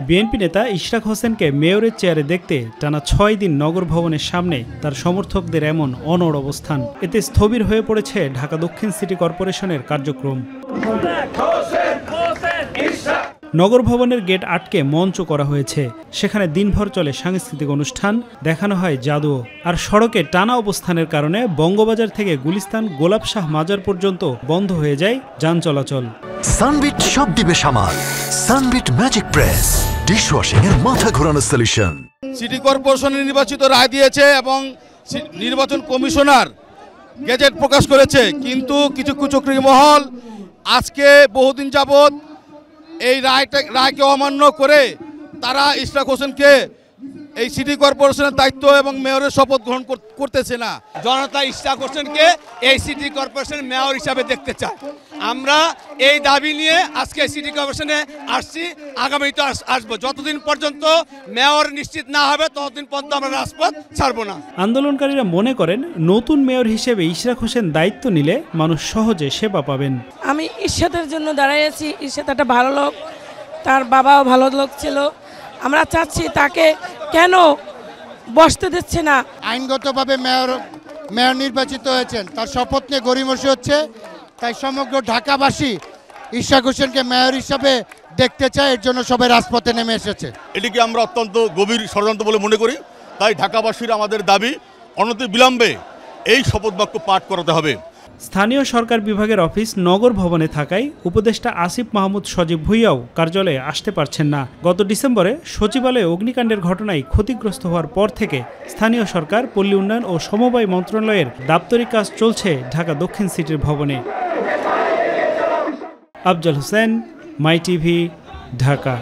BNP নেতা ইশরাক হোসেনকে মেয়রের চেয়ারে দেখতে টানা ৬ দিন নগর ভবনের সামনে তার সমর্থকদের এমন অনড় অবস্থান, এতে স্থবির হয়ে পড়েছে ঢাকা দক্ষিণ সিটি কর্পোরেশনের কার্যক্রম। নগর ভবনের গেট আটকে মঞ্চ করা হয়েছে, সেখানে দিনভর চলে সাংস্কৃতিক অনুষ্ঠান, দেখানো হয় জাদু। আর সড়কে টানা অবস্থানের কারণে বঙ্গবাজার থেকে গুলিস্তান গোলাপ শাহ মাজার পর্যন্ত বন্ধ হয়ে যায় যান চলাচল। সানবিট সব দিবে সামাল। সানবিট ম্যাজিক প্রেস ডিশওয়াশিং এর মাথা ঘোরানো সলিউশন। সিটি কর্পোরেশনের নির্বাচিত রায় দিয়েছে এবং নির্বাচন কমিশনার গেজেট প্রকাশ করেছে, কিন্তু কিছু কুচক্রী মহল আজকে বহুদিন যাবৎ এই রায়কে অমান্য করে তারা ইশরাক হোসেনকে এই সিটি কর্পোরেশনের দায়িত্ব এবং মেয়রের শপথ গ্রহণ করতেছে না। জনতা ইশরাক হোসেনকে এই সিটি কর্পোরেশনের মেয়র হিসাবে দেখতে চায়। আমরা এই দাবি নিয়ে আজকে সিটি কর্পোরেশনে আসছি, আগামীতে আসবো। যতদিন পর্যন্ত মেয়র নিশ্চিত না হবে ততদিন পর্যন্ত আমরা রাজপথ ছাড়বো না। আন্দোলনকারীরা মনে করেন নতুন মেয়র হিসেবে ইশরাক হোসেন দায়িত্ব নিলে মানুষ সহজে সেবা পাবেন। আমি ইশরাতের জন্য দাঁড়িয়েছি। ইশরাত একটা ভালো লোক, তার বাবাও ভালো লোক ছিল। আমরা চাচ্ছি তাকে কেন বসতে দিচ্ছে না। আইনগতভাবে মেয়র নির্বাচিত হয়েছেন, তার শপথ নিয়ে গড়িমসি হচ্ছে, তাই সমগ্র ঢাকাবাসী ইশরাক হোসেনকে মেয়র হিসাবে দেখতে চায়। এর জন্য সবাই রাজপথে নেমে এসেছে। এটিকে আমরা অত্যন্ত গভীর ষড়যন্ত্র বলে মনে করি। তাই ঢাকাবাসীর আমাদের দাবি অনতিবিলম্বে এই শপথ বাক্য পাঠ করাতে হবে। স্থানীয় সরকার বিভাগের অফিস নগর ভবনে থাকায় উপদেষ্টা আসিফ মাহমুদ সজীব ভুঁইয়াও কার্যালয়ে আসতে পারছেন না। গত ডিসেম্বরে সচিবালয়ে অগ্নিকাণ্ডের ঘটনায় ক্ষতিগ্রস্ত হওয়ার পর থেকে স্থানীয় সরকার, পল্লী উন্নয়ন ও সমবায় মন্ত্রণালয়ের দাপ্তরিক কাজ চলছে ঢাকা দক্ষিণ সিটির ভবনে। আফজাল হোসেন, মাই টিভি, ঢাকা।